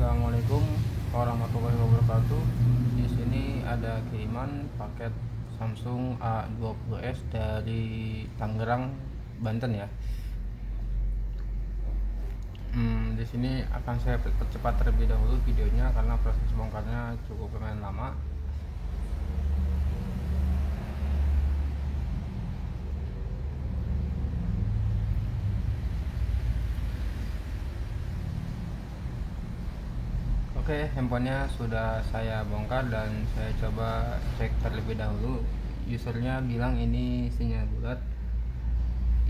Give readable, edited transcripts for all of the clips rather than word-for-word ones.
Assalamualaikum warahmatullahi wabarakatuh. Di sini ada kiriman paket Samsung A20s dari Tangerang, Banten ya. Di sini akan saya percepat terlebih dahulu videonya karena proses bongkarnya cukup lumayan lama. Oke, handphonenya sudah saya bongkar dan saya coba cek terlebih dahulu. Usernya bilang ini sinyal bulat.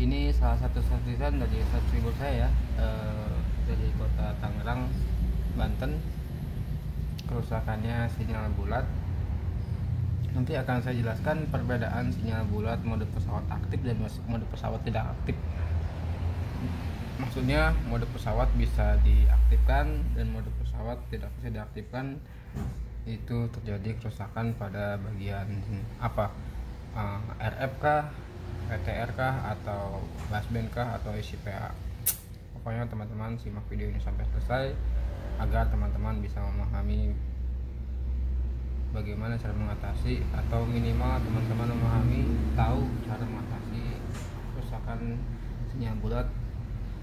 Ini salah satu servisan dari subscriber saya ya, dari kota Tangerang, Banten. Kerusakannya sinyal bulat. Nanti akan saya jelaskan perbedaan sinyal bulat mode pesawat aktif dan mode pesawat tidak aktif. Maksudnya mode pesawat bisa diaktifkan dan mode pesawat tidak bisa diaktifkan, itu terjadi kerusakan pada bagian apa, RF kah, PTR kah, atau baseband kah, atau IC-PA. Pokoknya teman-teman simak video ini sampai selesai agar teman-teman bisa memahami bagaimana cara mengatasi, atau minimal teman-teman memahami tahu cara mengatasi kerusakan sinyal bulat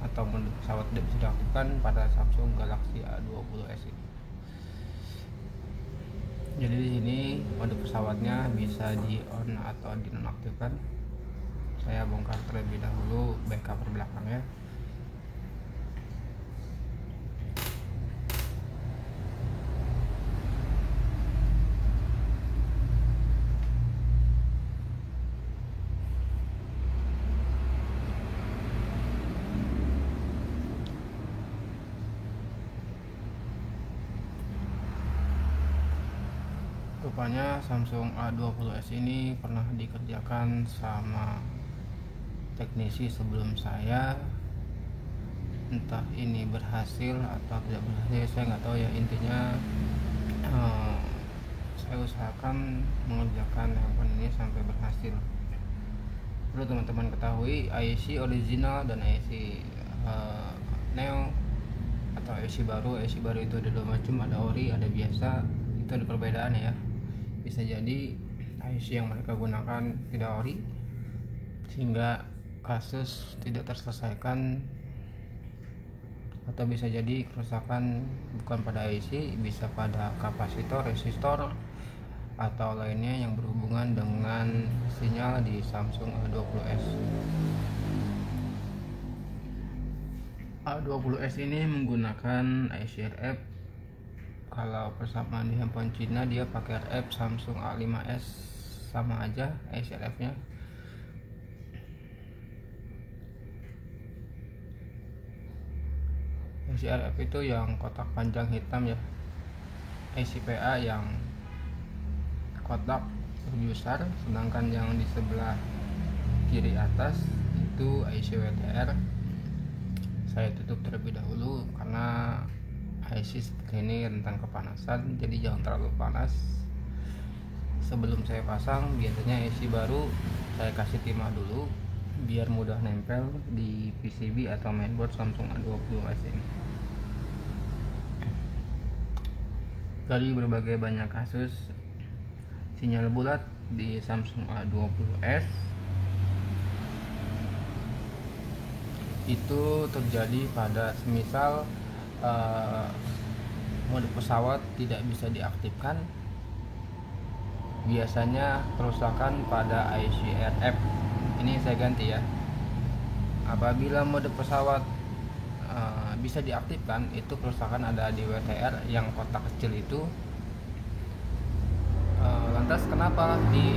atau mode pesawat tidak bisa diaktifkan pada Samsung Galaxy A20s ini. Jadi di sini mode pesawatnya bisa di on atau di nonaktifkan. Saya bongkar terlebih dahulu back cover belakangnya. Rupanya Samsung A20s ini pernah dikerjakan sama teknisi sebelum saya. Entah ini berhasil atau tidak berhasil, saya nggak tahu ya. Intinya saya usahakan mengerjakan handphone ini sampai berhasil. Perlu teman-teman ketahui, IC original dan IC neo atau IC baru itu ada dua macam, ada ori, ada biasa. Itu ada perbedaan ya. Bisa jadi IC yang mereka gunakan tidak ori sehingga kasus tidak terselesaikan, atau bisa jadi kerusakan bukan pada IC, bisa pada kapasitor, resistor, atau lainnya yang berhubungan dengan sinyal di Samsung A20s. A20s ini menggunakan IC RF. Kalau persamaan di handphone Cina dia pakai RF, Samsung A5s sama aja IC RF-nya. IC RF itu yang kotak panjang hitam ya. IC-PA yang kotak besar, sedangkan yang di sebelah kiri atas itu IC WTR. Saya tutup terlebih dahulu karena IC seperti ini rentan kepanasan, jadi jangan terlalu panas. Sebelum saya pasang, biasanya IC baru saya kasih timah dulu biar mudah nempel di PCB atau mainboard Samsung A20s ini. Dari berbagai banyak kasus sinyal bulat di Samsung A20s itu terjadi pada semisal mode pesawat tidak bisa diaktifkan. Biasanya kerusakan pada IC RF. Ini saya ganti ya. Apabila mode pesawat bisa diaktifkan, itu kerusakan ada di WTR yang kotak kecil itu. Lantas kenapa di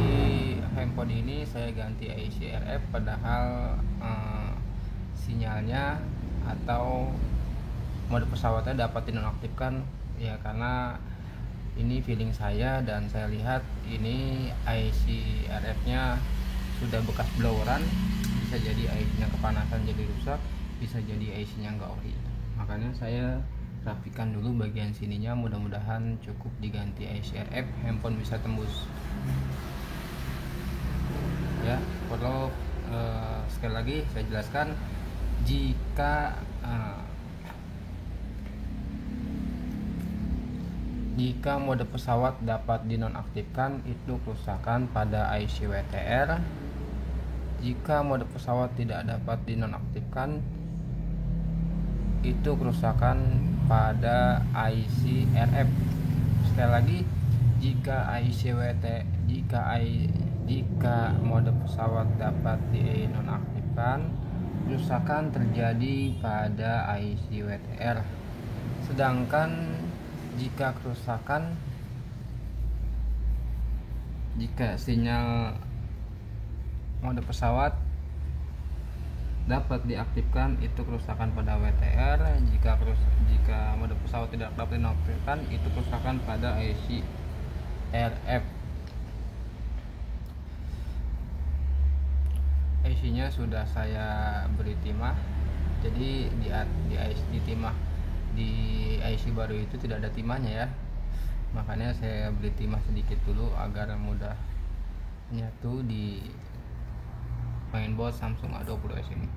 handphone ini saya ganti IC RF padahal sinyalnya atau mode pesawatnya dapat dinonaktifkan? Ya karena ini feeling saya, dan saya lihat ini IC RF nya sudah bekas bloweran. Bisa jadi IC nya kepanasan jadi rusak, bisa jadi IC nya nggak ori. Makanya saya rapikan dulu bagian sininya, mudah-mudahan cukup diganti IC RF, handphone bisa tembus ya. Perlu sekali lagi saya jelaskan, jika Jika mode pesawat dapat dinonaktifkan, itu kerusakan pada IC WTR. Jika mode pesawat tidak dapat dinonaktifkan, itu kerusakan pada IC RF. Sekali lagi, jika mode pesawat dapat dinonaktifkan, kerusakan terjadi pada IC WTR. Sedangkan jika sinyal mode pesawat dapat diaktifkan, itu kerusakan pada WTR. Jika mode pesawat tidak dapat dinonaktifkan, itu kerusakan pada IC RF. IC-nya sudah saya beri timah. Jadi di IC baru itu tidak ada timahnya ya. Makanya saya beri timah sedikit dulu agar mudah nyatu di mainboard Samsung A20s ini.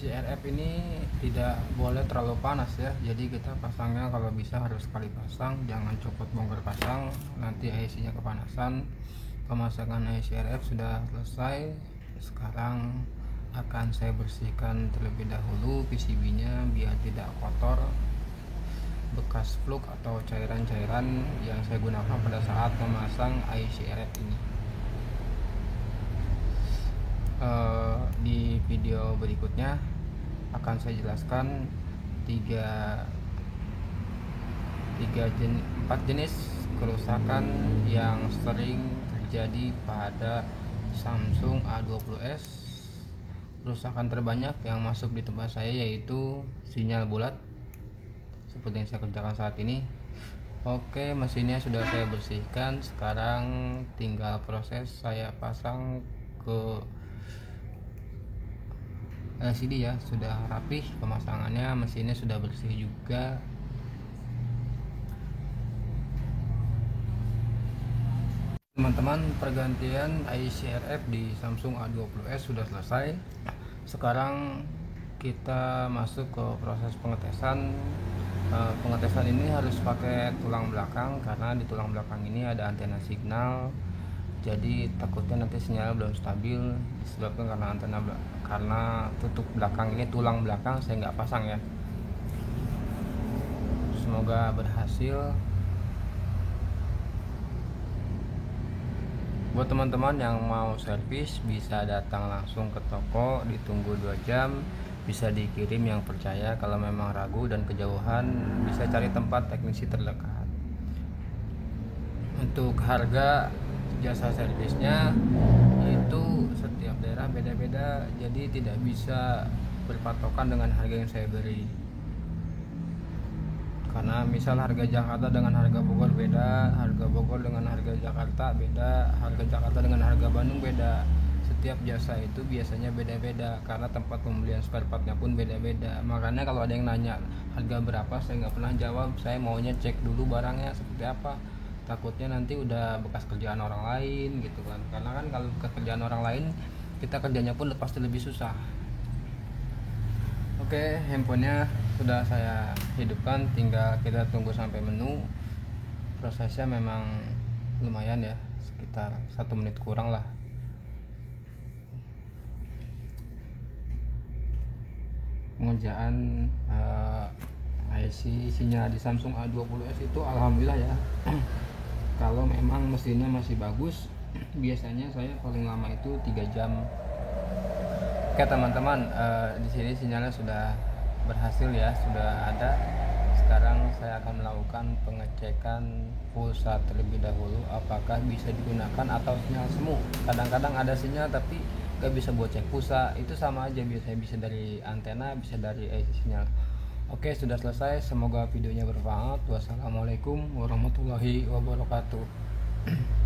RF ini tidak boleh terlalu panas ya, jadi kita pasangnya kalau bisa harus sekali pasang, jangan copot bongkar pasang, nanti IC nya kepanasan. Pemasangan IC RF sudah selesai. Sekarang akan saya bersihkan terlebih dahulu PCB nya biar tidak kotor bekas plug atau cairan-cairan yang saya gunakan pada saat memasang IC RF ini. Di video berikutnya akan saya jelaskan 4 jenis kerusakan yang sering terjadi pada Samsung A20s. Kerusakan terbanyak yang masuk di tempat saya yaitu sinyal bulat seperti yang saya kerjakan saat ini. Oke, mesinnya sudah saya bersihkan. Sekarang tinggal proses saya pasang ke LCD ya. Sudah rapih pemasangannya, mesinnya sudah bersih juga. Teman-teman, pergantian IC RF di Samsung A20s sudah selesai. Sekarang kita masuk ke proses pengetesan. Pengetesan ini harus pakai tulang belakang karena di tulang belakang ini ada antena signal. Jadi takutnya nanti sinyal belum stabil disebabkan karena tutup belakang ini, tulang belakang saya nggak pasang ya. Semoga berhasil. Buat teman-teman yang mau servis bisa datang langsung ke toko, ditunggu 2 jam, bisa dikirim yang percaya. Kalau memang ragu dan kejauhan bisa cari tempat teknisi terdekat. Untuk harga jasa servisnya itu setiap daerah beda-beda, jadi tidak bisa berpatokan dengan harga yang saya beri. Karena misal harga Jakarta dengan harga Bogor beda, harga Bogor dengan harga Jakarta beda, harga Jakarta dengan harga Bandung beda. Setiap jasa itu biasanya beda-beda karena tempat pembelian spare partnya pun beda-beda. Makanya kalau ada yang nanya harga berapa, saya nggak pernah jawab. Saya maunya cek dulu barangnya seperti apa. Takutnya nanti udah bekas kerjaan orang lain gitu kan. Karena kan kalau bekas kerjaan orang lain, kita kerjanya pun pasti lebih susah. Oke, handphonenya sudah saya hidupkan, tinggal kita tunggu sampai menu. Prosesnya memang lumayan ya, sekitar 1 menit kurang lah. Pengerjaan IC sinyal di Samsung A20s itu alhamdulillah ya. Kalau memang mesinnya masih bagus, biasanya saya paling lama itu 3 jam. Oke teman-teman, di sini sinyalnya sudah berhasil ya, sudah ada. Sekarang saya akan melakukan pengecekan pulsa terlebih dahulu, apakah bisa digunakan atau sinyal semu. Kadang-kadang ada sinyal tapi juga bisa buat cek pulsa, itu sama aja, biasanya bisa dari antena, bisa dari sinyal. Oke, sudah selesai, semoga videonya bermanfaat. Wassalamualaikum warahmatullahi wabarakatuh.